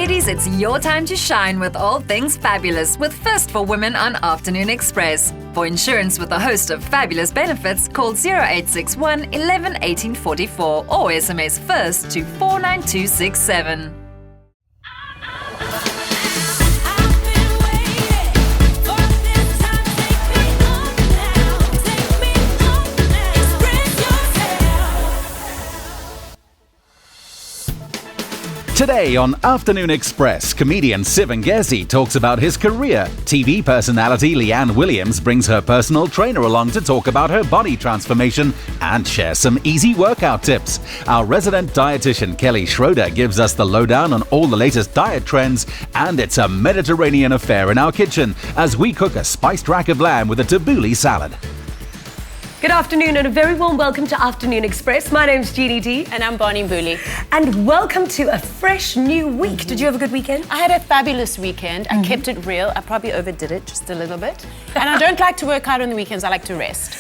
Ladies, it's your time to shine with all things fabulous with First for Women on Afternoon Express. For insurance with a host of fabulous benefits, call 0861 11 18 44 or SMS FIRST to 49267. Today on Afternoon Express, comedian Siv Ngesi talks about his career. TV personality Leanne Williams brings her personal trainer along to talk about her body transformation and share some easy workout tips. Our resident dietitian Kelly Schreuder gives us the lowdown on all the latest diet trends, and it's a Mediterranean affair in our kitchen as we cook a spiced rack of lamb with a tabbouleh salad. Good afternoon and a very warm welcome to Afternoon Express. My name's Jeannie D. And I'm Bonnie Booley. And welcome to a fresh new week. Did you have a good weekend? I had a fabulous weekend. I kept it real. I probably overdid it just a little bit. And I don't like to work out on the weekends. I like to rest.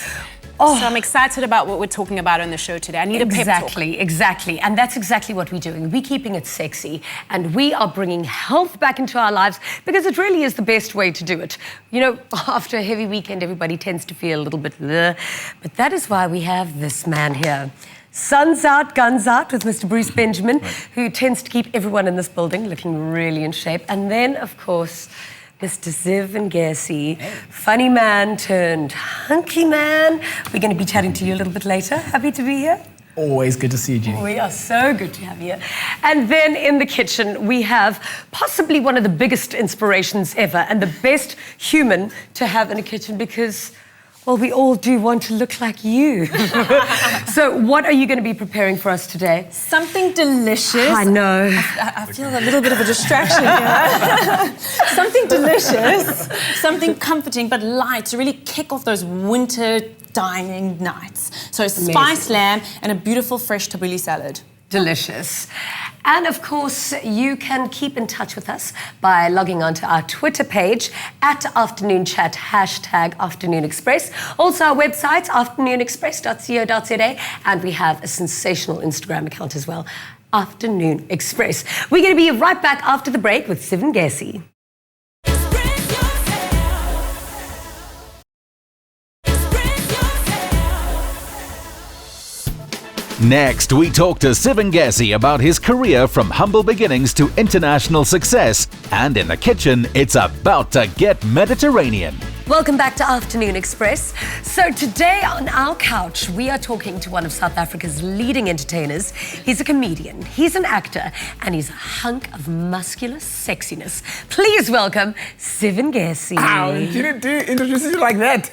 So I'm excited about what we're talking about on the show today. I need a pep talk. Exactly. And that's exactly what we're doing. We're keeping it sexy and we are bringing health back into our lives because it really is the best way to do it. You know, after a heavy weekend, everybody tends to feel a little bit bleh. But that is why we have this man here. Sun's out, guns out with Mr. Bruce Benjamin, who tends to keep everyone in this building looking really in shape. And then, of course, Mr. Siv Ngesi, funny man turned hunky man. We're going to be chatting to you a little bit later. Happy to be here. Always good to see you, Jeannie. We are so good to have you. And then in the kitchen, we have possibly one of the biggest inspirations ever and the best human to have in a kitchen because, well, we all do want to look like you. So what are you going to be preparing for us today? Something delicious. I know. I feel a little bit of a distraction here. Something delicious, something comforting but light to really kick off those winter dining nights. So spiced lamb and a beautiful fresh tabuli salad. Delicious. And of course, you can keep in touch with us by logging onto our Twitter page at Afternoon Chat, #Afternoon Express. Also our website, afternoonexpress.co.za, and we have a sensational Instagram account as well, Afternoon Express. We're going to be right back after the break with Siv Ngesi. Next, we talk to Siv Ngesi about his career from humble beginnings to international success. And in the kitchen, it's about to get Mediterranean. Welcome back to Afternoon Express. So today on our couch, we are talking to one of South Africa's leading entertainers. He's a comedian, he's an actor, and he's a hunk of muscular sexiness. Please welcome Siv Ngesi. Ow, you didn't introduce you like that.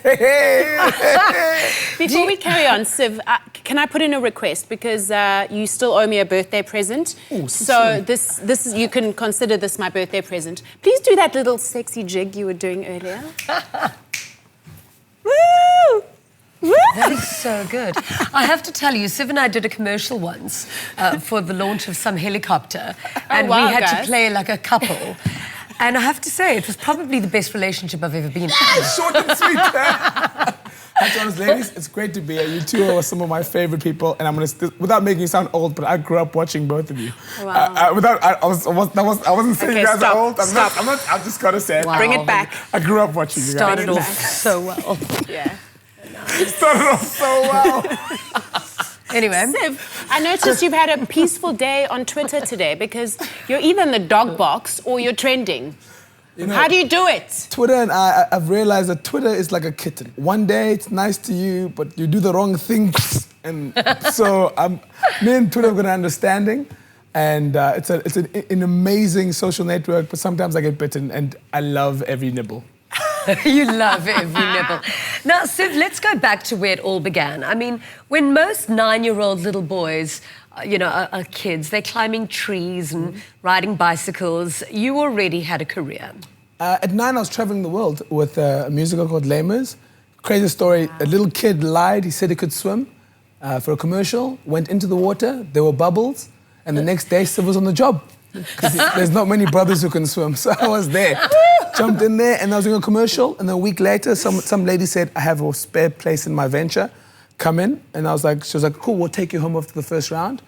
Before we carry on, Siv, can I put in a request? Because you still owe me a birthday present. Ooh, so this is, you can consider this my birthday present. Please do that little sexy jig you were doing earlier. Woo! Woo! That is so good. I have to tell you, Siv and I did a commercial once for the launch of some helicopter, and we had to play like a couple. And I have to say, it was probably the best relationship I've ever been in. Short and sweet. Hi, Jonas, ladies. It's great to be here. You two are some of my favorite people, and I'm gonna without making you sound old, but I grew up watching both of you. Wow. I wasn't saying you guys are old. I'm just gonna say it. Wow. Bring it back. I grew up watching you guys. Started off so well. Yeah. Started off so well. Anyway. Siv, I noticed you've had a peaceful day on Twitter today because you're either in the dog box or you're trending. You know, how do you do it? Twitter and I've realized that Twitter is like a kitten. One day it's nice to you, but you do the wrong thing. And so me and Twitter have got an understanding. And it's an amazing social network, but sometimes I get bitten and I love every nibble. You love every nibble. Now, Siv, let's go back to where it all began. I mean, when most 9-year-old little boys, are kids, they're climbing trees and riding bicycles. You already had a career. At 9, I was traveling the world with a musical called Les Mis. Crazy story, wow. A little kid lied, he said he could swim for a commercial, went into the water, there were bubbles, and the next day, Siv was on the job. Because there's not many brothers who can swim, so I was there. Jumped in there and I was doing a commercial, and then a week later, some lady said, I have a spare place in my venture, come in. And she was like, cool, we'll take you home after the first round.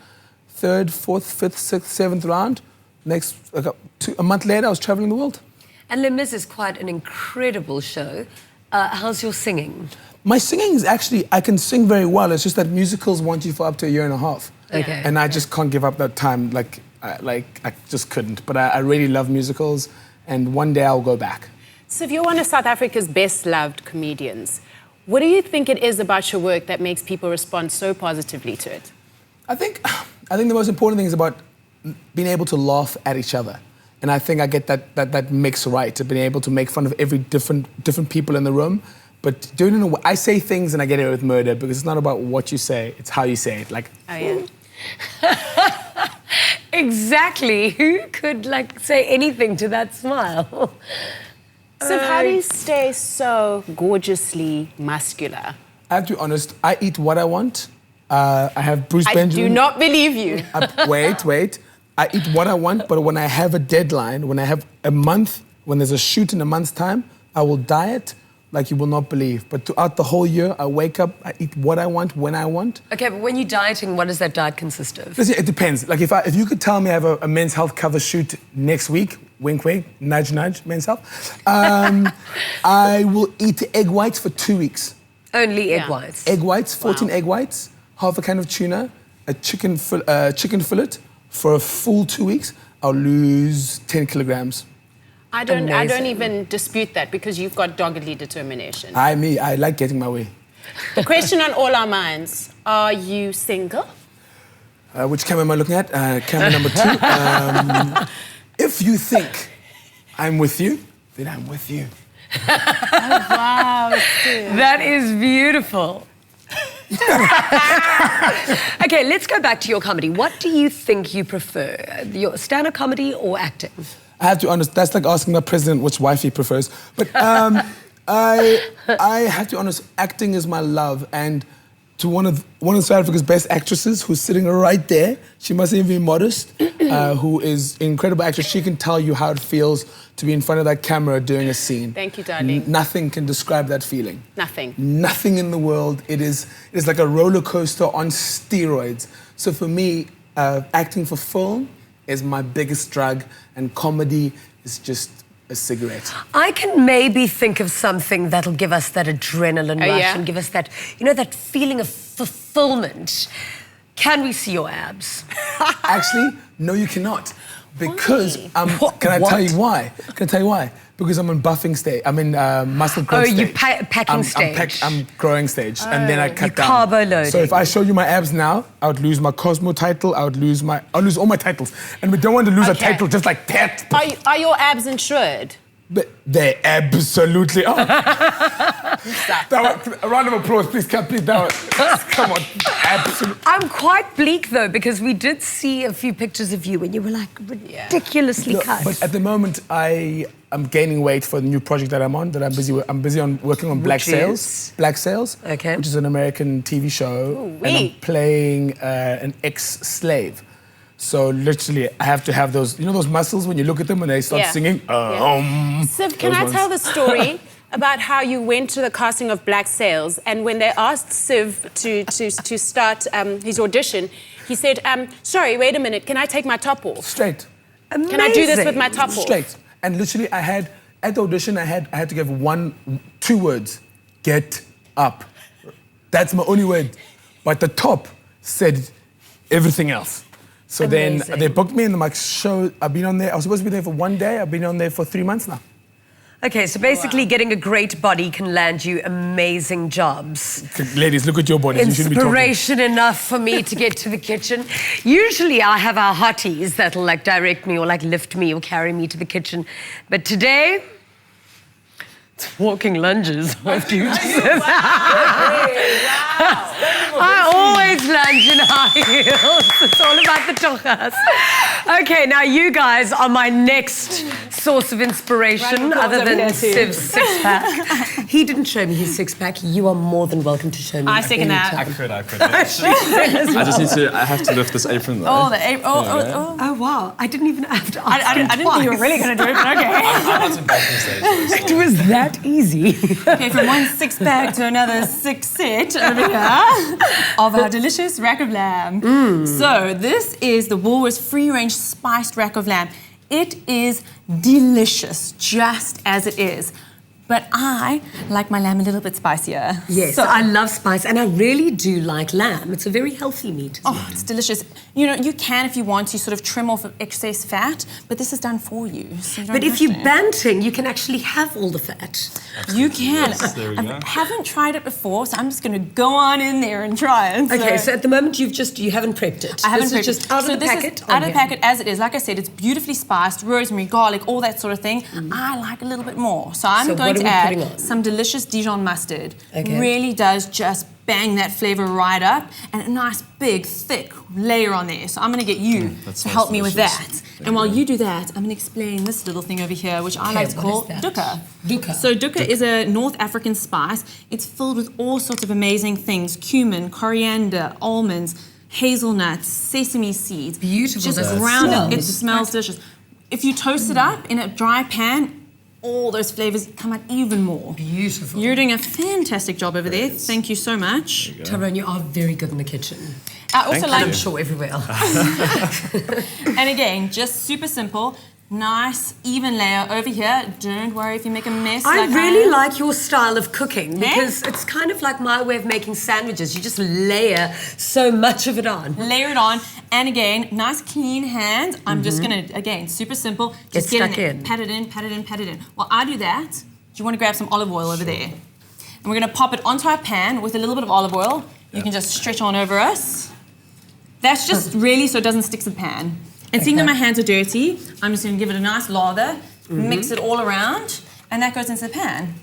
3rd, 4th, 5th, 6th, 7th round, A month later, I was traveling the world. And Les Mis is quite an incredible show. How's your singing? My singing is actually, I can sing very well. It's just that musicals want you for up to a year and a half. Okay. And I just can't give up that time. I just couldn't. But I really love musicals, and one day I'll go back. So if you're one of South Africa's best-loved comedians, what do you think it is about your work that makes people respond so positively to it? I think the most important thing is about being able to laugh at each other. And I think I get that mix right, of being able to make fun of every different people in the room, but doing it in a way, I say things and I get away with murder because it's not about what you say, it's how you say it. Like, oh yeah. Exactly. Who could say anything to that smile? So how do you stay so gorgeously muscular? I have to be honest, I eat what I want. I have Bruce Benjamin. I do not believe you. Wait. I eat what I want, but when I have a deadline, when I have a month, when there's a shoot in a month's time, I will diet like you will not believe. But throughout the whole year, I wake up, I eat what I want, when I want. Okay, but when you're dieting, what does that diet consist of? Listen, it depends. Like if you could tell me I have a men's health cover shoot next week, wink, wink, nudge, nudge, men's health, I will eat egg whites for 2 weeks. Only egg whites? Egg whites, 14 egg whites, half a can of tuna, a chicken fillet. For a full 2 weeks, I'll lose 10 kilograms. I don't even dispute that because you've got doggedly determination. I like getting my way. The question on all our minds, are you single? Which camera am I looking at? Camera number 2. If you think I'm with you, then I'm with you. Oh, wow. That is beautiful. Okay, let's go back to your comedy. What do you think you prefer, your stand-up comedy or acting? I have to be honest, that's like asking the president which wife he prefers. But I have to be honest, acting is my love. And to one of South Africa's best actresses who's sitting right there, she mustn't even be modest, who is an incredible actress. She can tell you how it feels to be in front of that camera doing a scene. Thank you, darling. Nothing can describe that feeling. Nothing. Nothing in the world. It is like a roller coaster on steroids. So for me, acting for film is my biggest drug, and comedy is just a cigarette. I can maybe think of something that'll give us that adrenaline rush and give us that, that feeling of fulfillment. Can we see your abs? Actually, no, you cannot. Because can I tell you why? Because I'm in buffing stage. I'm in muscle growth stage. Oh, you're packing stage. I'm growing stage, and then I cut down. Carbo loading. So if I show you my abs now, I would lose my Cosmo title. I'll lose all my titles, and we don't want to lose a title just like that. Are your abs insured? But they absolutely are. A round of applause, please, please. Come on, absolutely. I'm quite bleak though, because we did see a few pictures of you and you were like ridiculously cut. But at the moment, I am gaining weight for the new project that I'm on. That I'm busy on working on Black Sails. Black Sails, okay, which is an American TV show, and I'm playing an ex-slave. So literally, I have to have those, those muscles when you look at them and they start singing. Siv, can I tell the story about how you went to the casting of Black Sails, and when they asked Siv to start his audition, he said, sorry, wait a minute, can I take my top off? Straight. Amazing. Can I do this with my top off? Straight. And literally, at the audition, I had to give 2 words. Get up. That's my only word. But the top said everything else. So then they booked me in the show. I've been on there. I was supposed to be there for 1 day. I've been on there for 3 months now. Okay, so basically getting a great body can land you amazing jobs. Ladies, look at your bodies. You shouldn't be talking. Inspiration enough for me to get to the kitchen. Usually I have our hotties that'll direct me or lift me or carry me to the kitchen. But today, it's walking lunges. I always lunge in high heels. It's all about the tochas. Okay, now you guys are my next source of inspiration, other than Siv's six-pack. He didn't show me his six-pack. You are more than welcome to show me. I second that. I could. I have to lift this apron though. Oh, the apron. Oh, wow. I didn't even have to ask I didn't think you were really going to do it, but okay. I'm not in backing stage. It was that easy. Okay, from one six-pack to another 6-set over here. of our delicious rack of lamb. So this is the Woolworths free-range spiced rack of lamb. It is delicious, just as it is. But I like my lamb a little bit spicier. Yes, So I love spice, and I really do like lamb. It's a very healthy meat. Oh, it's delicious. You know, you can, if you want to, sort of trim off excess fat, but this is done for you. So you don't But if have you're to. banting, you can actually have all the fat. You can. There we go. I haven't tried it before, so I'm just going to go on in there and try it. Okay, so at the moment you haven't prepped it. I haven't This is prepped just it. out So of the this packet. is out of the packet as it is. Like I said, it's beautifully spiced, rosemary, garlic, all that sort of thing. I like a little bit more. So I'm So going what to are we putting add on? some delicious Dijon mustard. Okay. Really does just bang that flavour right up, and a nice big thick layer on there. So I'm going to get you that to smells help me with delicious. that. Thank And while you. you do that, I'm going to explain this little thing over here, which I like to what call is that? dukkha. Dukkha. So dukkha is a North African spice. It's filled with all sorts of amazing things: cumin, coriander, almonds, hazelnuts, sesame seeds. Beautiful. Just Does it ground smell? it. It smells delicious. If you toast it up in a dry pan, all those flavours come out even more. Beautiful. You're doing a fantastic job over there. Thank you so much. Tyrone, you are very good in the kitchen. I also Thank And like, I'm sure everywhere else. and again, just super simple, nice, even layer over here. Don't worry if you make a mess. I like really am. like your style of cooking Yeah? because it's kind of like my way of making sandwiches. You just layer so much of it on. Layer it on, and again, nice clean hands. I'm just gonna, again, super simple. Just Get in stuck there. in. Pat it in, pat it in, pat it in. While I do that, do you want to grab some olive oil over there? And we're gonna pop it onto our pan with a little bit of olive oil. You can just stretch on over us. That's just really so it doesn't stick to the pan. And seeing that my hands are dirty, I'm just gonna give it a nice lather, mix it all around, and that goes into the pan.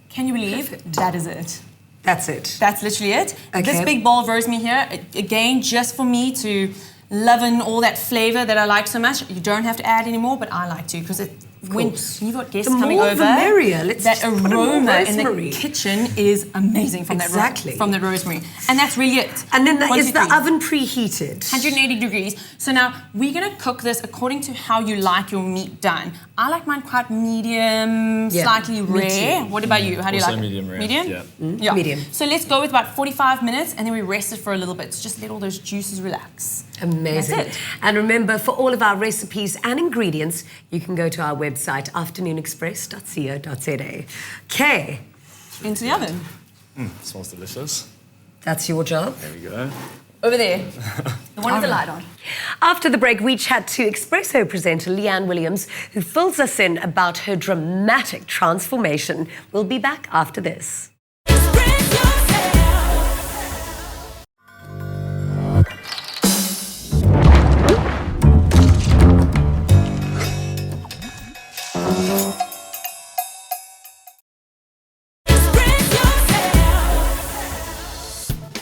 Can you believe that is it? That's it. That's literally it. Okay. This big bowl of rosemary here, again, just for me to love in all that flavour that I like so much. You don't have to add any more, but I like to because when you've got guests The coming more over, the merrier. Let's that just put in more aroma in rosemary. the kitchen is amazing from Exactly. from the rosemary, and that's really it. And then One, is two, the three. oven preheated? 180 degrees. So now we're gonna cook this according to how you like your meat done. I like mine quite medium, Yeah, slightly me rare. too. What about you? How do you Also like it? medium rare, Medium? yeah. Yeah. Medium. So let's go with about 45 minutes and then we rest it for a little bit. So just let all those juices relax. Amazing. That's it. And remember, for all of our recipes and ingredients, you can go to our website, afternoonexpress.co.za. Okay, Into the oven. Smells delicious. that's your job. There we go. Over there. The one with the light on. After the break, we chat to Expresso presenter Leanne Williams, who fills us in about her dramatic transformation. We'll be back after this.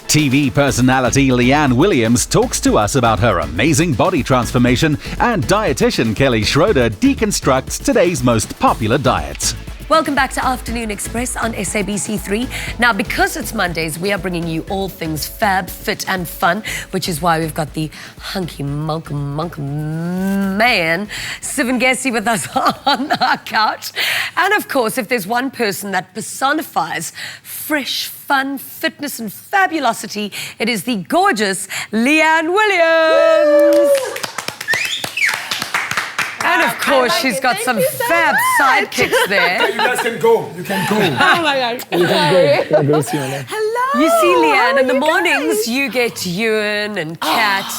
TV personality Leanne Williams talks to us about her amazing body transformation, and dietitian Kelly Schreuder deconstructs today's most popular diets. Welcome back to Afternoon Express on SABC3. Now, because it's Mondays, we are bringing you all things fab, fit and fun, which is why we've got the hunky monk man, Siv Ngesi, with us on our couch. And of course, if there's one person that personifies fresh, fun, fitness and fabulosity, it is the gorgeous Leanne Williams. And of course, she's got some fab sidekicks there. You guys can go. You can go. Oh my God. You can go see on that. Hello. You see, Leanne, in the you mornings you get Ewan and Kat.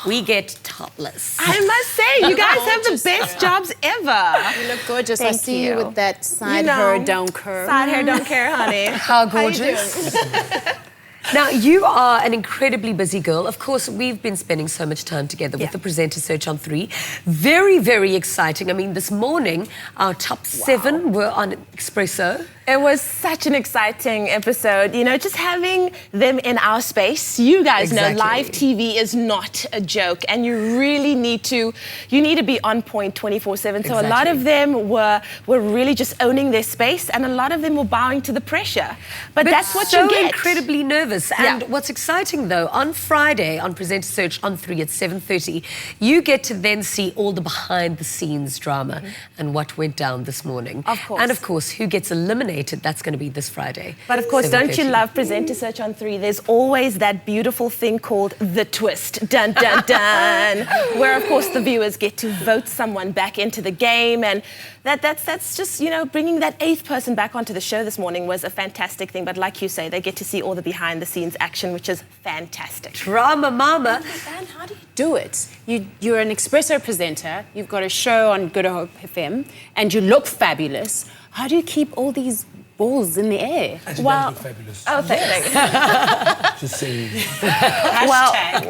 We get topless. I must say, you guys have the best jobs ever. You look gorgeous. I Thank see you you. with that side You know, hair don't curve. Side hair don't care, honey. How gorgeous. Now, you are an incredibly busy girl. Of course, we've been spending so much time together with the Presenter Search on 3. Very, very exciting. I mean, this morning, our top 7 were on Expresso. It was such an exciting episode. You know, just having them in our space. You guys know Exactly. live TV is not a joke, and you really need to be on point 24/7. So a lot of them were really just owning their space, and a lot of them were bowing to the pressure. But that's what so you get. incredibly nervous. And Yeah. what's exciting, though, on Friday on Presenter Search on 3 at 7:30, you get to then see all the behind-the-scenes drama and what went down this morning. Of course. And of course, who gets eliminated nominated. That's going to be this Friday. But of course, don't you 7:30. love Presenter Search on 3? There's always that beautiful thing called The Twist. Dun, dun, dun. Where, of course, the viewers get to vote someone back into the game. And that's just, you know, bringing that 8th person back onto the show this morning was a fantastic thing. But like you say, they get to see all the behind-the-scenes action, which is fantastic. Drama mama. And how do you do it? You're an Expresso presenter, you've got a show on Good Hope FM, and you look fabulous. How do you keep all these balls in the air? Well, Fabulous. oh, thank you. Just saying.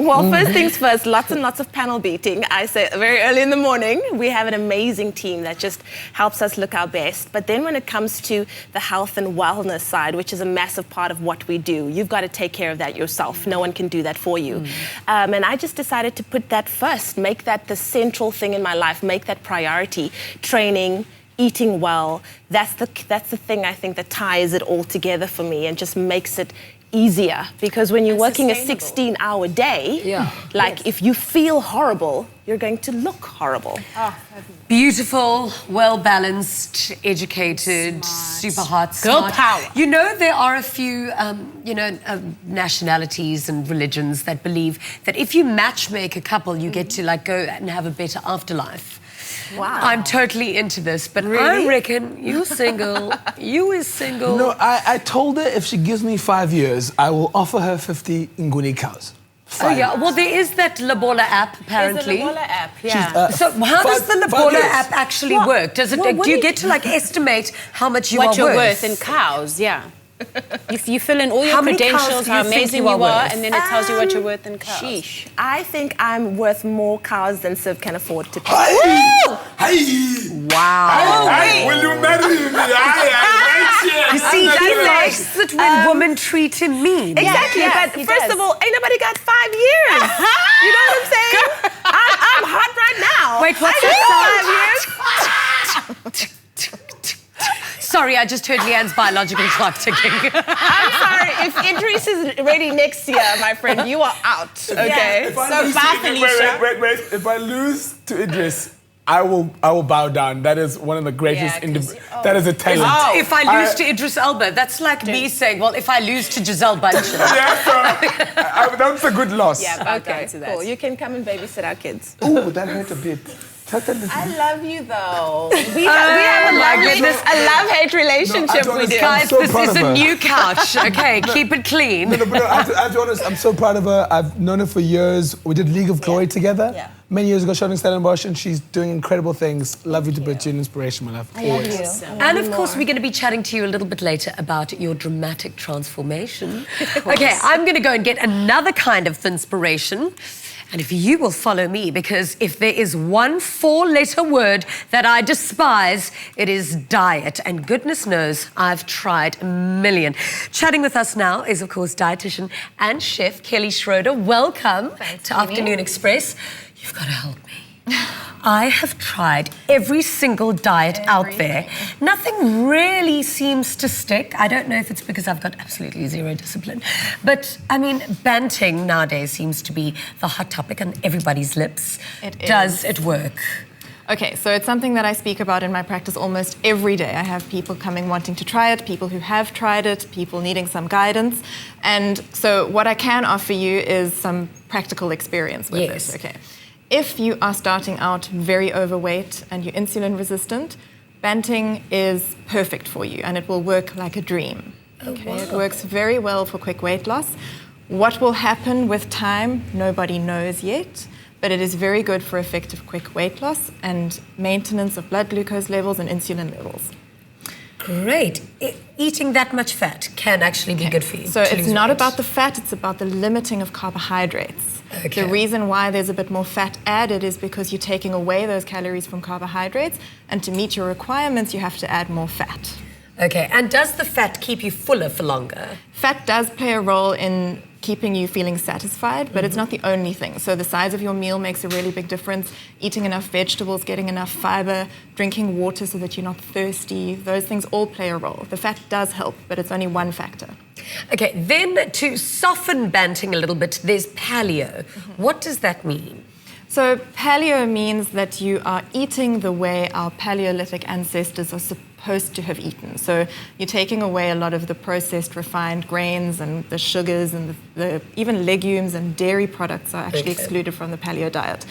Well, first things first, lots and lots of panel beating. I say very early in the morning. We have an amazing team that just helps us look our best. But then when it comes to the health and wellness side, which is a massive part of what we do, you've got to take care of that yourself. No one can do that for you. And I just decided to put that first, make that the central thing in my life, make that priority. Training, eating well, that's the thing I think that ties it all together for me and just makes it easier. Because when you're working a 16-hour day, if you feel horrible, you're going to look horrible. Beautiful, well-balanced, educated, super hot, Girl smart. power. You know, there are a few, nationalities and religions that believe that if you matchmake a couple, you get to, like, go and have a better afterlife. Wow. I'm totally into this, but I reckon you single. You is single. No, I told her if she gives me 5 years, I will offer her 50 Nguni cows. Oh, yeah. Well, there is that Labola app, apparently. There's a Labola app, yeah. So how does the Labola app actually work? Does it? Do you get to, like, estimate how much you are What you're worth? worth in cows, yeah. You fill in all your How many cows credentials, do how you think amazing you you are are, worth? and then it tells you what you're worth in cows. Sheesh. I think I'm worth more cows than Siv can afford to pay. Hey! Wow. Will you marry me? You see, he likes it when women treat him mean. Exactly, yes, but he first does. of all, ain't nobody got 5 years. You know what I'm saying? I'm hot right now. Wait, what's I that sound? Sorry, I just heard Leanne's biological clock ticking. I'm sorry, if Idris is ready next year, my friend, you are out, okay? If I If I lose to Idris, I will bow down. That is one of the greatest. That is a talent. If I lose to Idris Elba, that's like me saying, well, if I lose to Giselle Bundchen. That's a good loss. Yeah, bow down to that. Cool. You can come and babysit our kids. Ooh, that hurt a bit. I love you, though. We have a love-hate relationship we do. Guys, so this proud is of a her. new couch. Okay, keep it clean. No, I have to be honest, I'm so proud of her. I've known her for years. We did League of Glory together. Yeah. Many years ago, shot in Stellenbosch, and she's doing incredible things. Love you to bits, you're an inspiration, my love. Always. And of course, we're going to be chatting to you a little bit later about your dramatic transformation. Okay, I'm going to go and get another kind of inspiration. And if you will follow me, because if there is one 4-letter word that I despise, it is diet. And goodness knows, I've tried a million. Chatting with us now is, of course, dietitian and chef Kelly Schreuder. Welcome to Afternoon Express. You've got to help me. I have tried every single diet out there. Nothing really seems to stick. I don't know if it's because I've got absolutely zero discipline. But, I mean, banting nowadays seems to be the hot topic on everybody's lips. Does it work? Okay, so it's something that I speak about in my practice almost every day. I have people coming wanting to try it, people who have tried it, people needing some guidance. And so what I can offer you is some practical experience with it. Okay. If you are starting out very overweight and you're insulin resistant, banting is perfect for you and it will work like a dream. Okay, It works very well for quick weight loss. What will happen with time, nobody knows yet, but it is very good for effective quick weight loss and maintenance of blood glucose levels and insulin levels. Great. Eating that much fat can actually be good for you. So it's not about the fat, it's about the limiting of carbohydrates. Okay. The reason why there's a bit more fat added is because you're taking away those calories from carbohydrates, and to meet your requirements, you have to add more fat. Okay, and does the fat keep you fuller for longer? Fat does play a role in keeping you feeling satisfied, but it's not the only thing. So the size of your meal makes a really big difference. Eating enough vegetables, getting enough fiber, drinking water so that you're not thirsty, those things all play a role. The fat does help, but it's only one factor. Okay, then to soften banting a little bit, there's paleo. What does that mean? So paleo means that you are eating the way our Paleolithic ancestors are supposed to have eaten. So you're taking away a lot of the processed, refined grains and the sugars and even legumes and dairy products are actually excluded from the paleo diet.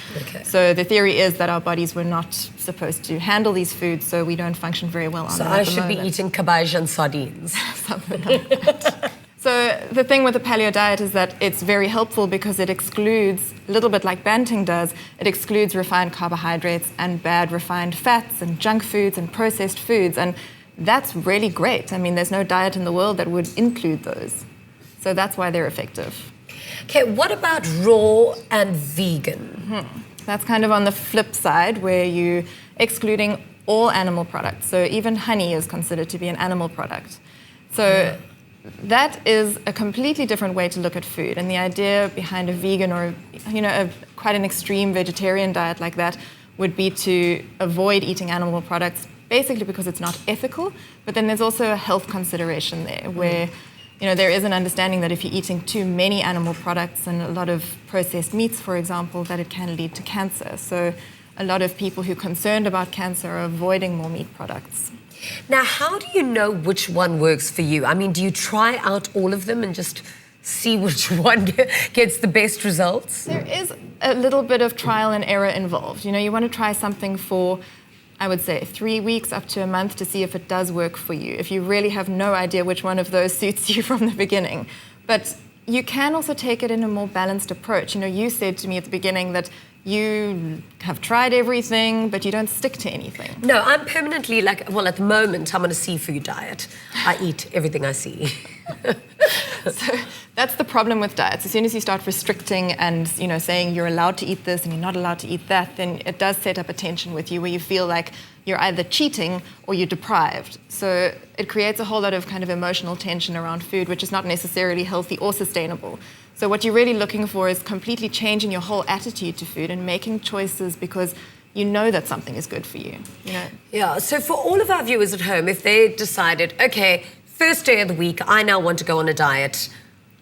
So the theory is that our bodies were not supposed to handle these foods, so we don't function very well on them. So I should be eating cabbage and sardines. Something like that. So the thing with the paleo diet is that it's very helpful because it excludes, a little bit like Banting does, it excludes refined carbohydrates and bad refined fats and junk foods and processed foods. And that's really great. I mean, there's no diet in the world that would include those. So that's why they're effective. Okay, what about raw and vegan? That's kind of on the flip side where you're excluding all animal products. So even honey is considered to be an animal product. So that is a completely different way to look at food. And the idea behind a vegan or, quite an extreme vegetarian diet like that would be to avoid eating animal products, basically because it's not ethical. But then there's also a health consideration there where, there is an understanding that if you're eating too many animal products and a lot of processed meats, for example, that it can lead to cancer. So a lot of people who are concerned about cancer are avoiding more meat products. Now, how do you know which one works for you? I mean, do you try out all of them and just see which one gets the best results? There is a little bit of trial and error involved. You want to try something for, I would say, 3 weeks up to a month to see if it does work for you, if you really have no idea which one of those suits you from the beginning. But you can also take it in a more balanced approach. You said to me at the beginning that you have tried everything, but you don't stick to anything. No, I'm permanently at the moment, I'm on a seafood diet. I eat everything I see. So that's the problem with diets. As soon as you start restricting and, saying you're allowed to eat this and you're not allowed to eat that, then it does set up a tension with you where you feel like you're either cheating or you're deprived. So it creates a whole lot of kind of emotional tension around food, which is not necessarily healthy or sustainable. So what you're really looking for is completely changing your whole attitude to food and making choices because you know that something is good for you. Yeah, so for all of our viewers at home, if they decided, okay, first day of the week, I now want to go on a diet,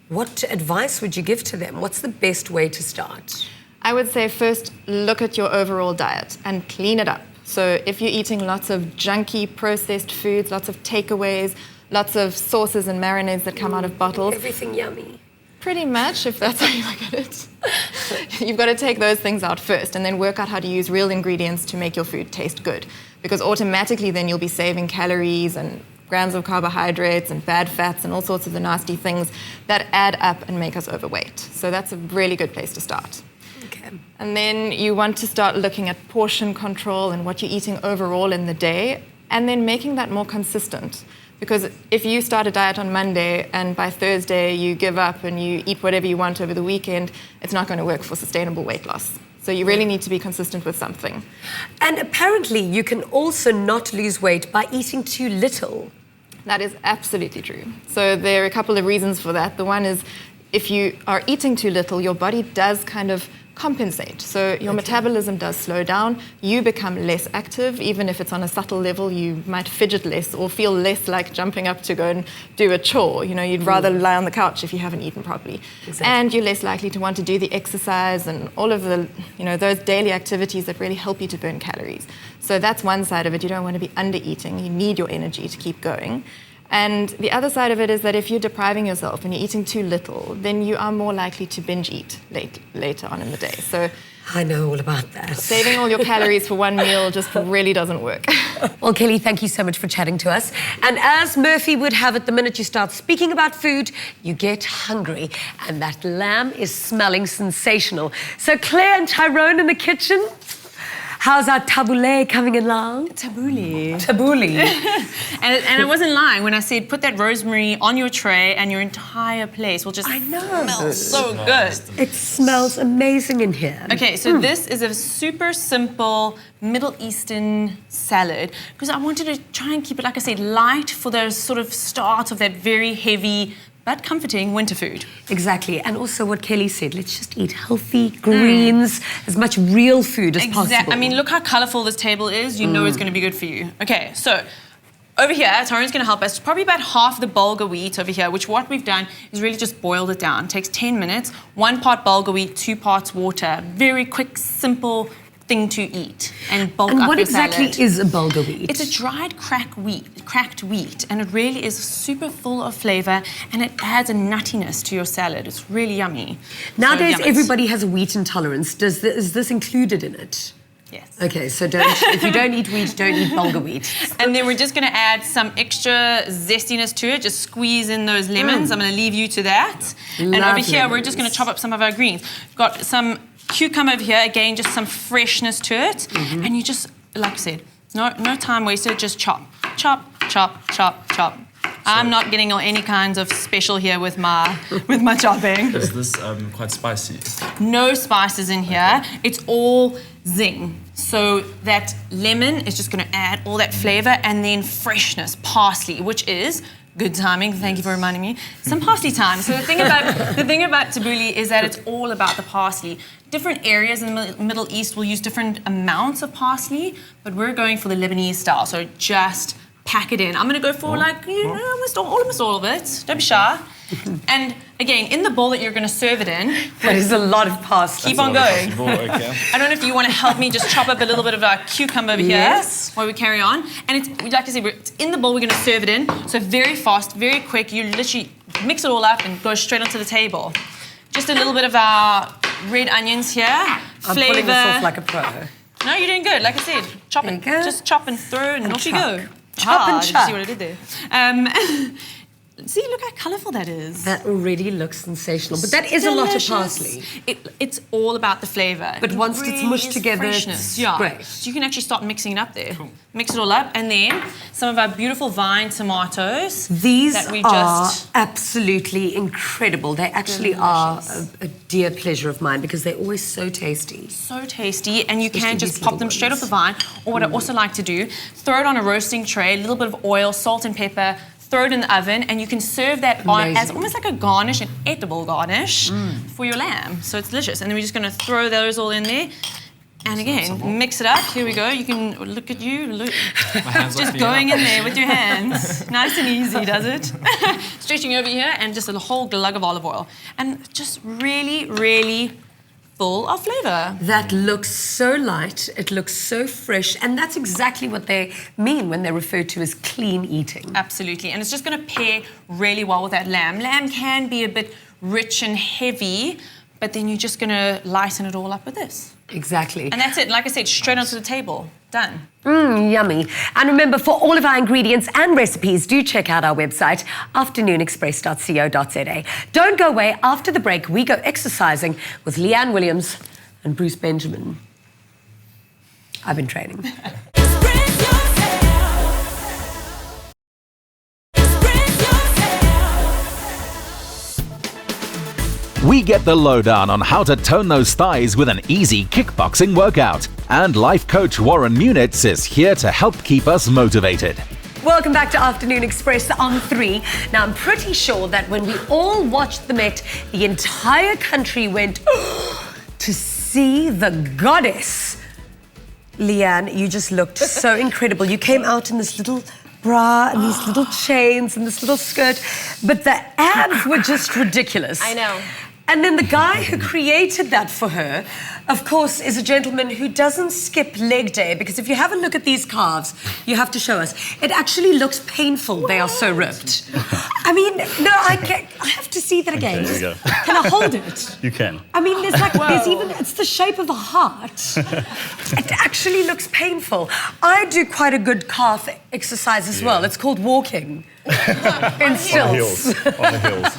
what advice would you give to them? What's the best way to start? I would say first look at your overall diet and clean it up. So if you're eating lots of junky processed foods, lots of takeaways, lots of sauces and marinades that come out of bottles. Everything yummy. Pretty much, if that's how you look at it. You've got to take those things out first and then work out how to use real ingredients to make your food taste good. Because automatically then you'll be saving calories and grams of carbohydrates and bad fats and all sorts of the nasty things that add up and make us overweight. So that's a really good place to start. Okay. And then you want to start looking at portion control and what you're eating overall in the day and then making that more consistent. Because if you start a diet on Monday and by Thursday you give up and you eat whatever you want over the weekend, it's not going to work for sustainable weight loss. So you really need to be consistent with something. And apparently you can also not lose weight by eating too little. That is absolutely true. So there are a couple of reasons for that. The one is if you are eating too little, your body does kind of compensate. So your metabolism does slow down. You become less active. Even if it's on a subtle level, you might fidget less or feel less like jumping up to go and do a chore. You'd rather lie on the couch if you haven't eaten properly. Exactly. And you're less likely to want to do the exercise and all of the, those daily activities that really help you to burn calories. So that's one side of it. You don't want to be under eating. You need your energy to keep going. And the other side of it is that if you're depriving yourself and you're eating too little, then you are more likely to binge eat later on in the day. So I know all about that. Saving all your calories for one meal just really doesn't work. Well, Kelly, thank you so much for chatting to us. And as Murphy would have it, the minute you start speaking about food, you get hungry. And that lamb is smelling sensational. So Claire and Tyrone in the kitchen. How's our tabbouleh coming along? Tabuli. Tabuli. and I wasn't lying when I said put that rosemary on your tray and your entire place will just smell so good. It smells amazing in here. Okay, so this is a super simple Middle Eastern salad because I wanted to try and keep it, like I said, light for the sort of start of that very heavy but comforting winter food. Exactly. And also what Kelly said, let's just eat healthy greens, as much real food as possible. I mean, look how colourful this table is. You know it's going to be good for you. Okay, so over here, Taryn's going to help us. Probably about half the bulgur wheat over here, which what we've done is really just boiled it down. It takes 10 minutes, 1 part bulgur wheat, 2 parts water. Very quick, simple thing to eat and bulk up your salad. And what exactly is a bulgur wheat? It's a dried cracked wheat, and it really is super full of flavour, and it adds a nuttiness to your salad. It's really yummy. Nowadays, everybody has a wheat intolerance. Is this included in it? Yes. Okay, so if you don't eat wheat, don't eat bulgur wheat. And then we're just going to add some extra zestiness to it. Just squeeze in those lemons. I'm going to leave you to that. And over here, we're just going to chop up some of our greens. We've got some cucumber over here. Again, just some freshness to it. And you just, like I said, no time wasted. Just chop, chop, chop, chop, chop. I'm not getting any kinds of special here with my chopping. Is this quite spicy? No spices in here. It's all zing. So that lemon is just going to add all that flavour, and then freshness, parsley, which is good timing. Thank you for reminding me. Some parsley time. So the thing about tabbouleh is that it's all about the parsley. Different areas in the Middle East will use different amounts of parsley, but we're going for the Lebanese style. So just pack it in. I'm going to go for almost all of it. Don't be shy. And again, in the bowl that you're going to serve it in, that is a lot of pasta. Keep on going. I don't know if you want to help me just chop up a little bit of our cucumber over here while we carry on. And it's, like I said, it's in the bowl, we're going to serve it in. So very fast, very quick. You literally mix it all up and go straight onto the table. Just a little bit of our red onions here. I'm pulling this off like a pro. No, you're doing good. Like I said, chop it. Just chop and throw and off you go. Chop and chop. Did you see what I did there? See, look how colourful that is. That already looks sensational. But that is a lot of parsley. It's all about the flavour. But once it's mushed together, it's great. So you can actually start mixing it up there. Cool. Mix it all up. And then some of our beautiful vine tomatoes. These are absolutely incredible. They actually are a dear pleasure of mine because they're always so tasty. So tasty. And you can just pop them straight off the vine. Or what I also like to do, throw it on a roasting tray, a little bit of oil, salt and pepper, throw it in the oven, and you can serve that on as almost like a garnish, an edible garnish for your lamb. So it's delicious. And then we're just going to throw those all in there. And again, mix it up. Here we go. You can look at you. Just going in there with your hands. Nice and easy, does it? Stretching over here, and just a whole glug of olive oil. And just really, really full of flavour. That looks so light, it looks so fresh, and that's exactly what they mean when they refer to as clean eating. Absolutely, and it's just going to pair really well with that lamb. Lamb can be a bit rich and heavy, but then you're just going to lighten it all up with this. Exactly. And that's it, like I said, straight onto the table. Done. Yummy. And remember, for all of our ingredients and recipes, do check out our website, afternoonexpress.co.za. Don't go away. After the break, we go exercising with Leanne Williams and Bruce Benjamin. I've been training. We get the lowdown on how to tone those thighs with an easy kickboxing workout. And life coach Warren Munitz is here to help keep us motivated. Welcome back to Afternoon Express on 3. Now, I'm pretty sure that when we all watched the Met, the entire country went to see the goddess. Leanne, you just looked so incredible. You came out in this little bra and these little chains and this little skirt, but the abs were just ridiculous. I know. And then the guy who created that for her, of course, is a gentleman who doesn't skip leg day, because if you have a look at these calves, you have to show us. It actually looks painful. What? They are so ripped. I mean, no, I have to see that again. Okay, there you go. Can I hold it? You can. I mean, there's even, it's the shape of a heart. It actually looks painful. I do quite a good calf exercise as well. It's called walking. In stilts. On the hills.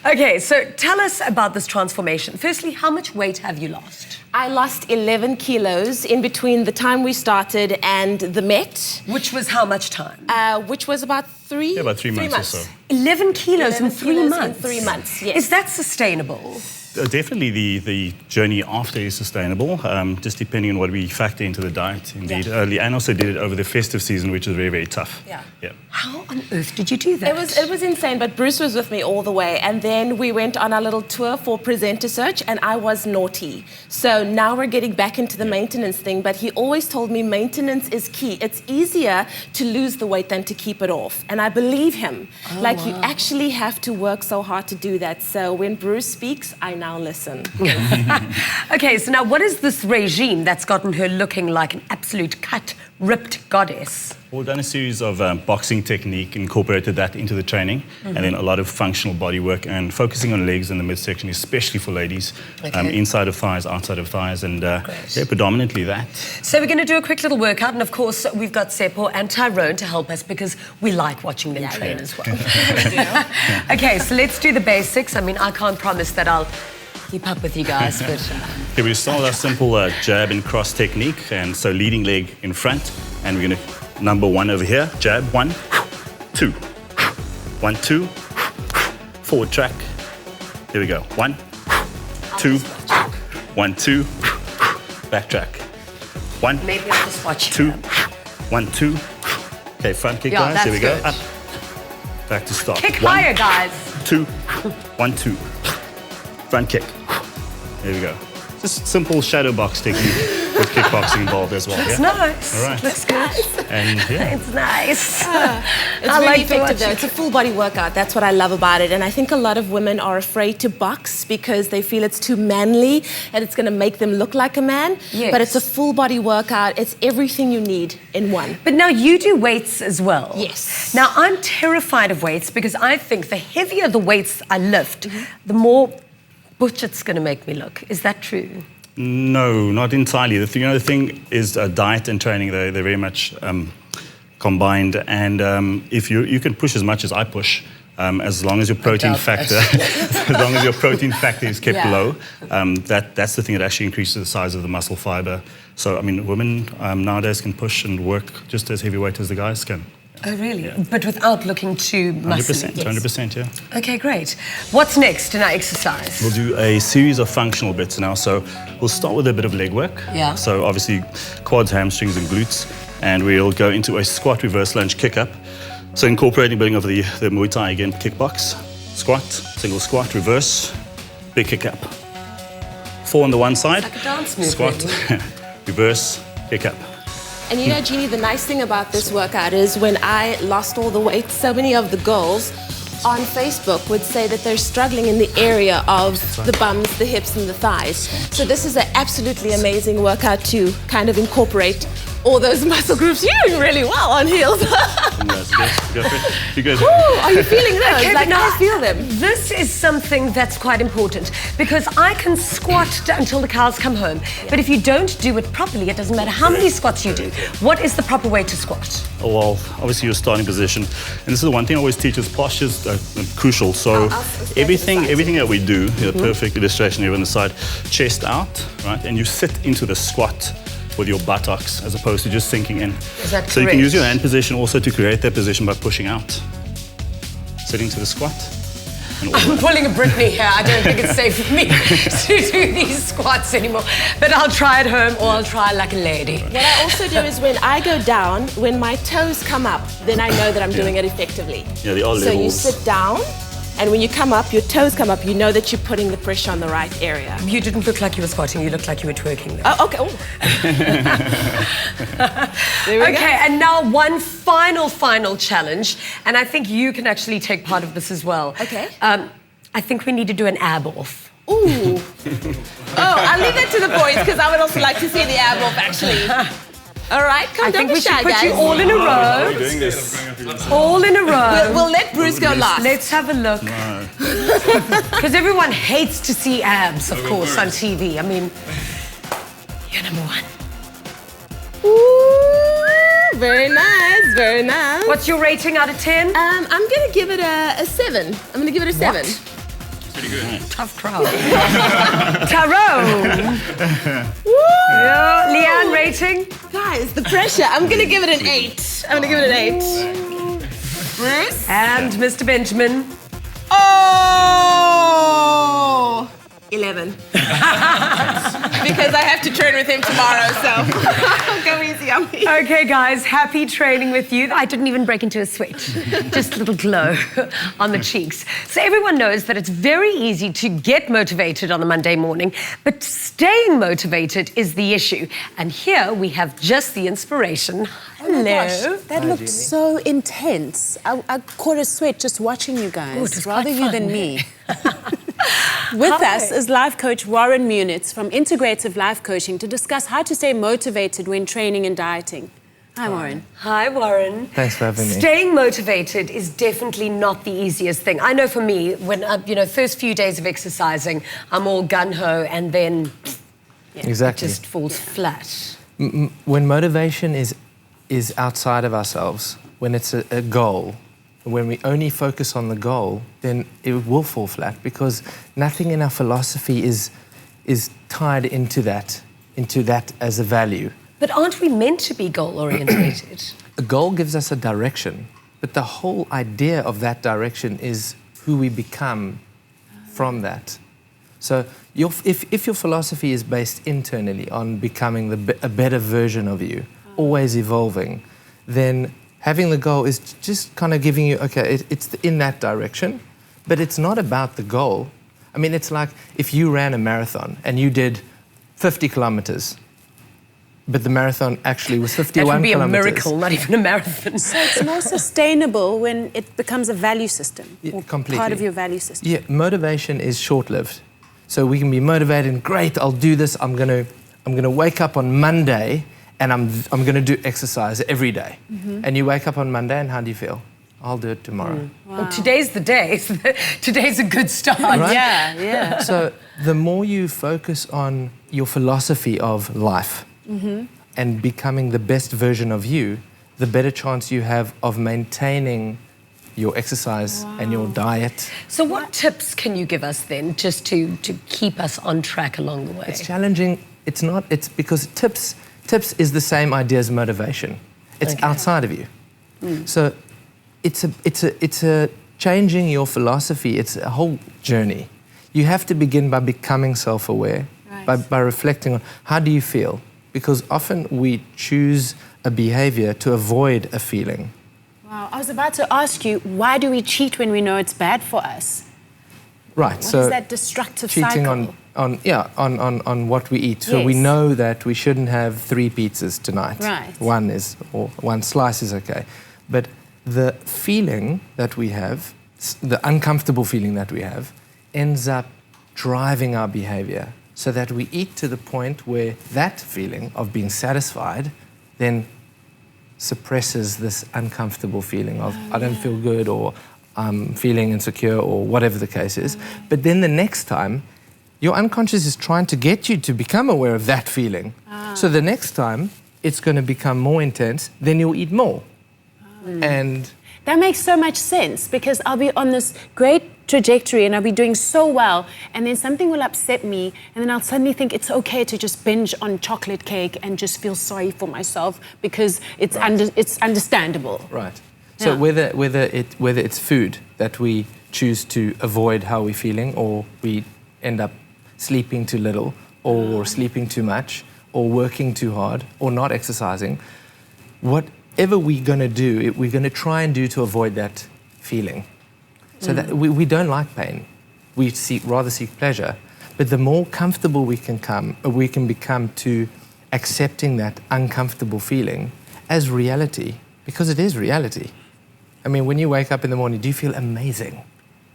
Okay, so tell us about this transformation. Firstly, how much weight have you lost? I lost 11 kilos in between the time we started and the Met. Which was how much time? Which was about 3 about 3 months or so. 11 kilos in 3 months? In 3 months, yes. Is that sustainable? Definitely the journey after is sustainable, just depending on what we factor into the diet, indeed. Leanne also did it over the festive season, which was very, very tough. Yeah. How on earth did you do that? It was insane, but Bruce was with me all the way. And then we went on our little tour for presenter search, and I was naughty. So now we're getting back into the maintenance thing, but he always told me maintenance is key. It's easier to lose the weight than to keep it off. And I believe him. You actually have to work so hard to do that. So when Bruce speaks, I now listen. Okay, so now what is this regime that's gotten her looking like an absolute cut, ripped goddess? We've done a series of boxing technique, incorporated that into the training, and then a lot of functional body work and focusing on legs in the midsection, especially for ladies, inside of thighs, outside of thighs, and predominantly that. So we're going to do a quick little workout, and of course we've got Seppo and Tyrone to help us because we like watching them train as well. Okay, so let's do the basics. I mean, I can't promise that I'll keep up with you guys, but... Okay, we start with our simple jab and cross technique, and so leading leg in front, and we're going to number 1 over here, jab, 1, 2, 1, 2, forward track. Here we go, 1, 2, 1, 2, back track. 1, maybe I'll just watch 2, 1, 2. Okay, front kick, guys. Here we go. Up, back to start. Kick higher, guys. 2, 1, 2. Front kick. There we go. Just simple shadow box technique with kickboxing involved as well. It's nice. All right. Looks good. And It's nice. It's really effective though. It's a full body workout. That's what I love about it. And I think a lot of women are afraid to box because they feel it's too manly and it's going to make them look like a man. Yes. But it's a full body workout. It's everything you need in one. But now you do weights as well. Yes. Now I'm terrified of weights because I think the heavier the weights I lift, the more butch it's going to make me look. Is that true? No, not entirely. The thing is diet and training. They're very much combined. And if you can push as much as I push, as long as your protein factor, is kept low, that's the thing that actually increases the size of the muscle fiber. So I mean, women nowadays can push and work just as heavyweight as the guys can. Oh, really? Yeah. But without looking too muscly? 100%, yeah. Okay, great. What's next in our exercise? We'll do a series of functional bits now. So we'll start with a bit of leg work. Yeah. So obviously quads, hamstrings, and glutes. And we'll go into a squat, reverse lunge, kick up. So incorporating building of the Muay Thai again, kickbox, squat, single squat, reverse, big kick up. 4 on the one side. It's like a dance move. Squat, reverse, kick up. And you know, Jeannie, the nice thing about this workout is when I lost all the weight, so many of the girls on Facebook would say that they're struggling in the area of the bums, the hips, and the thighs. So this is an absolutely amazing workout to kind of incorporate all those muscle groups. You're doing really well on heels. You guys. Are you feeling those? Okay, like, but I feel them. This is something that's quite important because I can squat until the cows come home. But if you don't do it properly, it doesn't matter how many squats you do. What is the proper way to squat? Oh, well, obviously your starting position. And this is the one thing I always teach is posture is crucial. So everything that we do, perfect illustration here on the side, chest out, right? And you sit into the squat with your buttocks as opposed to just sinking in. Is that so you can use your hand position also to create that position by pushing out. Sitting to the squat. I'm pulling a Britney here. I don't think it's safe for me to do these squats anymore. But I'll try at home or I'll try like a lady. What I also do is when I go down, when my toes come up, then I know that I'm doing it effectively. Yeah, the all so levels. You sit down, and when you come up, your toes come up, you know that you're putting the pressure on the right area. You didn't look like you were squatting, you looked like you were twerking there. Oh, okay. There we go. Okay, and now one final challenge, and I think you can actually take part of this as well. Okay. I think we need to do an ab off. Ooh. I'll leave that to the boys, because I would also like to see the ab off, actually. All right, come down the shy, guys. I think we should put you all in a row. We're doing this. All in a row. We'll let Bruce go last. Let's have a look. Because everyone hates to see abs, of course, on TV. I mean, you're number 1. Ooh, very nice, very nice. What's your rating out of 10? I'm going to give it a 7. I'm going to give it a 7. What? Pretty good. Tough crowd. Tyrone. Yeah. Leanne, rating? Guys, the pressure. I'm going to give it an 8. I'm going to give it an 8. Bruce? And Mr. Benjamin? Oh! 11. Because I have to train with him tomorrow, so go easy on me. Okay, guys, happy training with you. I didn't even break into a sweat. Just a little glow on the cheeks. So everyone knows that it's very easy to get motivated on a Monday morning, but staying motivated is the issue. And here we have just the inspiration. Hello. That looked so intense. I caught a sweat just watching you guys. Rather you than me. With us is life coach Warren Munitz from Integrative Life Coaching to discuss how to stay motivated when training and dieting. Hi, Warren. Hi, Warren. Thanks for having me. Staying motivated is definitely not the easiest thing. I know for me, when, first few days of exercising, I'm all gung-ho and then Exactly. it just falls flat. When motivation is outside of ourselves, when it's a goal, when we only focus on the goal, then it will fall flat because nothing in our philosophy is tied into that as a value. But aren't we meant to be goal-orientated? A goal gives us a direction, but the whole idea of that direction is who we become from that. So if your philosophy is based internally on becoming a better version of you, always evolving, then having the goal is just kind of giving you, okay, it's in that direction, but it's not about the goal. I mean, it's like if you ran a marathon and you did 50 kilometers, but the marathon actually was 51 kilometers. That would be a miracle, not even a marathon. So it's more sustainable when it becomes a value system. Yeah, or completely. Part of your value system. Yeah, motivation is short-lived. So we can be motivated and great, I'll do this, I'm gonna wake up on Monday and I'm going to do exercise every day. And you wake up on Monday and how do you feel? I'll do it tomorrow. Wow. Well, today's the day. So today's a good start. Right? Yeah. So the more you focus on your philosophy of life and becoming the best version of you, the better chance you have of maintaining your exercise and your diet. So what tips can you give us then just to keep us on track along the way? It's challenging. It's because tips is the same idea as motivation. It's outside of you. So it's a changing your philosophy. It's a whole journey. You have to begin by becoming self-aware, by reflecting on how do you feel? Because often we choose a behavior to avoid a feeling. Wow. I was about to ask you, why do we cheat when we know it's bad for us? Right. What so is that destructive cheating cycle? on what we eat. So we know that we shouldn't have 3 pizzas tonight. Right. One slice is okay. But the feeling that we have, the uncomfortable feeling that we have, ends up driving our behavior so that we eat to the point where that feeling of being satisfied then suppresses this uncomfortable feeling of I don't feel good or I'm feeling insecure or whatever the case is. But then the next time, your unconscious is trying to get you to become aware of that feeling. So the next time, it's going to become more intense, then you'll eat more. And that makes so much sense because I'll be on this great trajectory and I'll be doing so well and then something will upset me and then I'll suddenly think it's okay to just binge on chocolate cake and just feel sorry for myself because it's understandable. Right. So whether it's food that we choose to avoid how we're feeling or we end up sleeping too little or sleeping too much or working too hard or not exercising, whatever we're going to do, we're going to try and do to avoid that feeling. So that we don't like pain. We rather seek pleasure. But the more comfortable we can become to accepting that uncomfortable feeling as reality, because it is reality. I mean, when you wake up in the morning, do you feel amazing?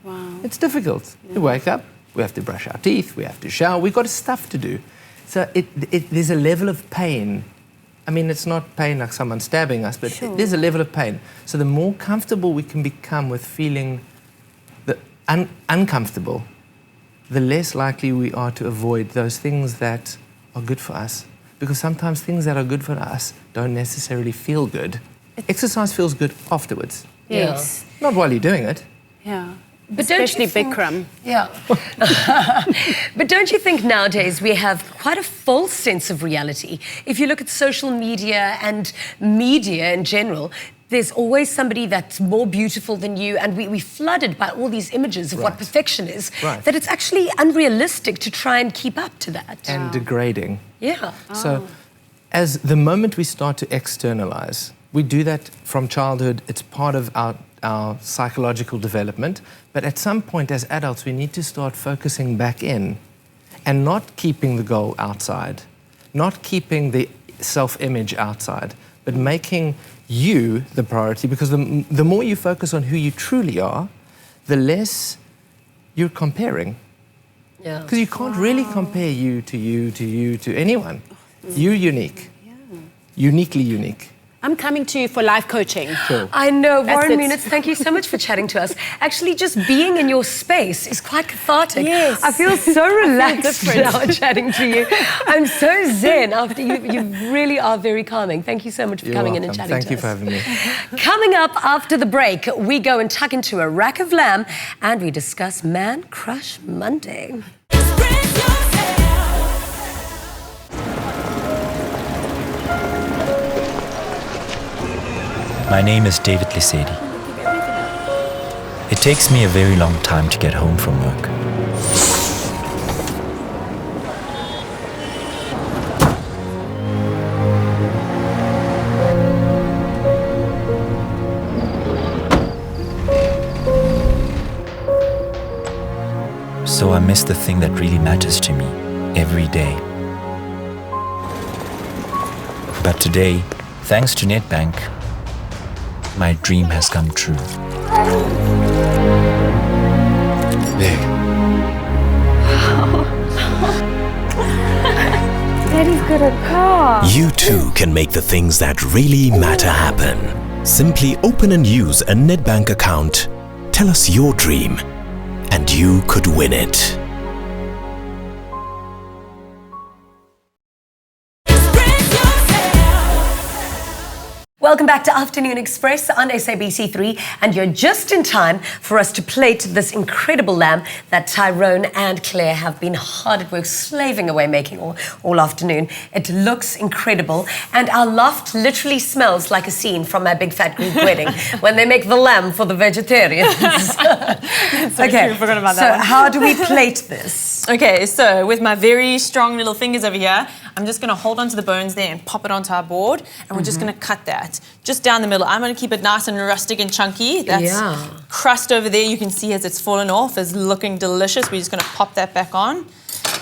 Wow. It's difficult. You wake up, we have to brush our teeth, we have to shower, we've got stuff to do. So there's a level of pain. I mean, it's not pain like someone stabbing us, but there's a level of pain. So the more comfortable we can become with feeling uncomfortable, the less likely we are to avoid those things that are good for us. Because sometimes things that are good for us don't necessarily feel good. Exercise feels good afterwards. Yes. Not while you're doing it. Yeah. But especially Bikram. Yeah. But don't you think nowadays we have quite a false sense of reality? If you look at social media and media in general, there's always somebody that's more beautiful than you, and we're flooded by all these images of what perfection is, that it's actually unrealistic to try and keep up to that. And degrading. Yeah. So as the moment we start to externalize, we do that from childhood. It's part of our psychological development. But at some point as adults, we need to start focusing back in and not keeping the goal outside, not keeping the self-image outside, but making you the priority, because the more you focus on who you truly are, the less you're comparing. Yeah. Because you can't really compare you to anyone. You're unique. Uniquely unique. I'm coming to you for life coaching. Cool. I know, Warren Munitz, thank you so much for chatting to us. Actually, just being in your space is quite cathartic. Yes. I feel so relaxed now chatting to you. I'm so zen after you really are very calming. Thank you so much for coming in and chatting to us. Thank you for having me. Coming up after the break, we go and tuck into a rack of lamb and we discuss Man Crush Monday. My name is David Lisedi. It takes me a very long time to get home from work. So I miss the thing that really matters to me every day. But today, thanks to Nedbank, my dream has come true. Nick. Daddy's got a car. You too can make the things that really matter happen. Simply open and use a Nedbank account. Tell us your dream, and you could win it. Welcome back to Afternoon Express on SABC3, and you're just in time for us to plate this incredible lamb that Tyrone and Claire have been hard at work slaving away making all afternoon. It looks incredible, and our loft literally smells like a scene from my big fat Greek wedding when they make the lamb for the vegetarians. Okay, forgot about that one. So how do we plate this? Okay, so with my very strong little fingers over here, I'm just going to hold onto the bones there and pop it onto our board, and we're just going to cut that just down the middle. I'm going to keep it nice and rustic and chunky. That's crust over there, you can see as it's fallen off, is looking delicious. We're just going to pop that back on.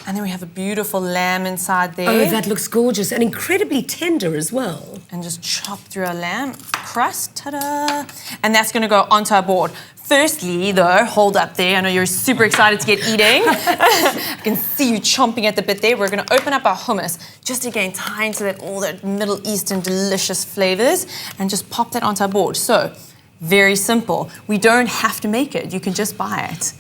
And then we have a beautiful lamb inside there. Oh, that looks gorgeous and incredibly tender as well. And just chop through our lamb crust, ta-da! And that's going to go onto our board. Firstly, though, hold up there. I know you're super excited to get eating. I can see you chomping at the bit there. We're going to open up our hummus, just again tie into that all that Middle Eastern delicious flavors, and just pop that onto our board. So, very simple. We don't have to make it. You can just buy it.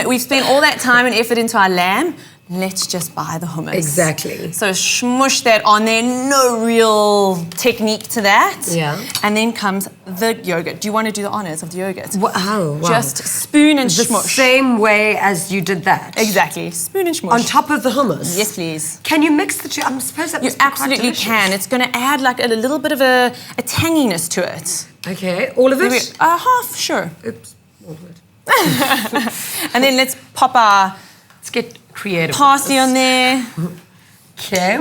We've spent all that time and effort into our lamb. Let's just buy the hummus. Exactly. So smush that on there. No real technique to that. Yeah. And then comes the yogurt. Do you want to do the honors of the yogurt? Wow. Just spoon and the smush. Same way as you did that. Exactly. Spoon and smush. On top of the hummus? Yes, please. Can you mix the two? I'm supposed that You must be quite absolutely delicious. can. It's going to add like a little bit of a tanginess to it. Okay. All of it? Half, sure. Oops. All of it. And then let's pop our... Let's get creative. Parsley on there. Okay.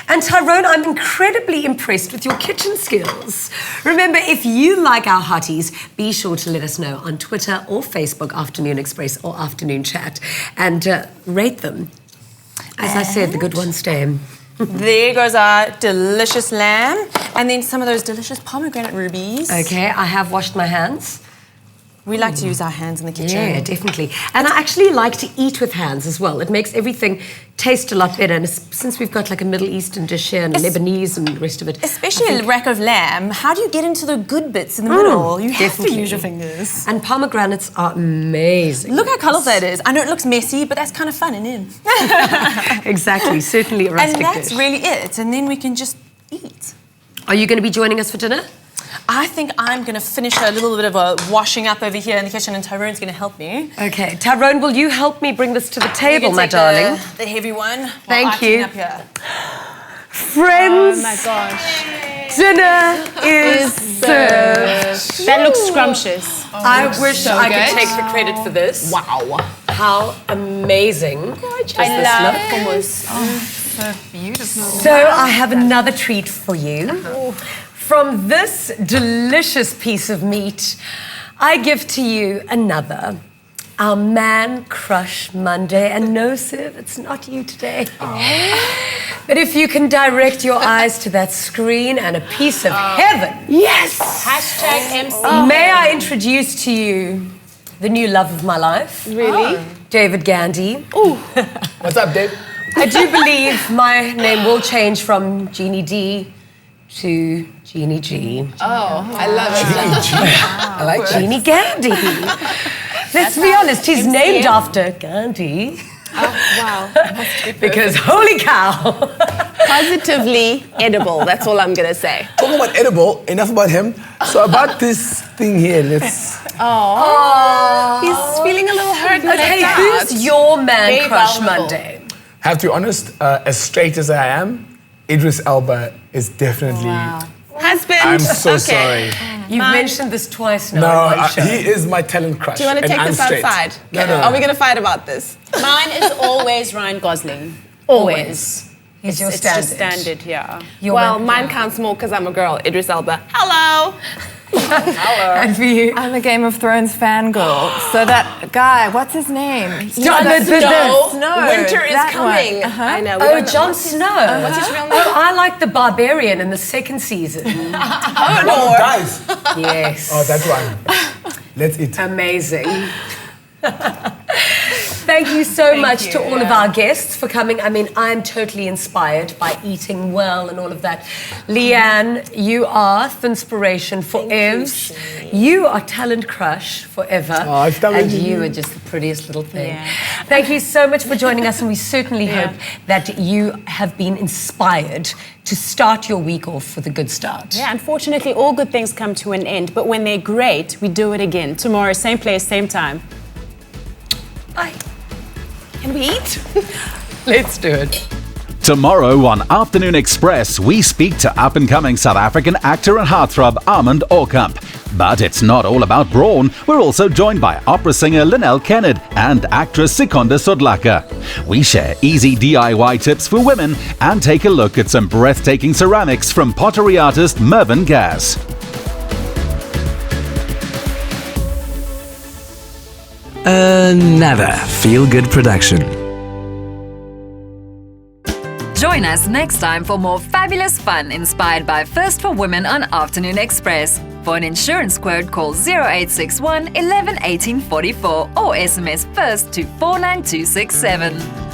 And Tyrone, I'm incredibly impressed with your kitchen skills. Remember, if you like our hotties, be sure to let us know on Twitter or Facebook, Afternoon Express or Afternoon Chat, and rate them. As I said, the good ones stay. There goes our delicious lamb, and then some of those delicious pomegranate rubies. Okay, I have washed my hands. We like to use our hands in the kitchen. Yeah, definitely. And I actually like to eat with hands as well. It makes everything taste a lot better. And since we've got like a Middle Eastern dish here and Lebanese and the rest of it. Especially a rack of lamb, how do you get into the good bits in the middle? You have to use your fingers. And pomegranates are amazing. Look how colourful that is. I know it looks messy, but that's kind of fun, isn't it? Exactly, certainly a rustic And that's dish. really it. And then we can just eat. Are you going to be joining us for dinner? I think I'm going to finish a little bit of a washing up over here in the kitchen, and Tyrone's going to help me. Okay. Tyrone, will you help me bring this to the table, my take darling? The heavy one. Thank you. Up here. Friends. Oh my gosh. Dinner is served. That looks scrumptious. I wish I could take the credit for this. Wow. How amazing. I love hummus. So beautiful. So I have another treat for you. From this delicious piece of meat, I give to you another. Our Man Crush Monday. And no, Siv, it's not you today. But if you can direct your eyes to that screen and a piece of heaven. Yes! Hashtag MC. May I introduce to you the new love of my life? Really? David Gandy. What's up, Dave? I do believe my name will change from Jeannie D to Jeannie G. Oh, I love it. I like that. Jeannie Gandy. Let's be honest, he's named after Gandhi. Wow. Because holy cow. Positively edible. That's all I'm going to say. Talking about edible, enough about him. So about this thing here, let's... He's feeling a little hurt. Okay, who's your Man Crush Monday? Have to be honest, as straight as I am, Idris Elba is definitely... Husband. I'm so sorry. You've mentioned this twice now. No, on one show. he is my talent crush. Do you want to and take I'm this straight. outside? No. Are we going to fight about this? Mine is always Ryan Gosling. Always. He's your It's standard. just standard, yeah. Well, mine counts more because I'm a girl. Idris Elba. Hello. And for you? I'm a Game of Thrones fangirl. So that guy, what's his name? Snow. Winter is that coming. one. I know. Oh, Jon Snow. What's his real name? Oh, I like the Barbarian in the second season. Oh, guys. Yes. Oh, that's one. Let's eat. Amazing. Thank you so much to all of our guests for coming. I mean, I'm totally inspired by eating well and all of that. Leanne, you are the inspiration for Evs. You are Talent Crush forever. And you are just the prettiest little thing. Yeah. Thank you so much for joining us, and we certainly hope that you have been inspired to start your week off with a good start. Yeah, unfortunately, all good things come to an end, but when they're great, we do it again. Tomorrow, same place, same time. Bye. Can we eat? Let's do it. Tomorrow on Afternoon Express, we speak to up-and-coming South African actor and heartthrob Armand Orkamp. But it's not all about brawn. We're also joined by opera singer Lynelle Kennard and actress Sikonda Sodlaka. We share easy DIY tips for women and take a look at some breathtaking ceramics from pottery artist Mervyn Gass. Another feel-good production. Join us next time for more fabulous fun inspired by First for Women on Afternoon Express. For an insurance quote, call 0861 11 18 44 or SMS FIRST to 49267.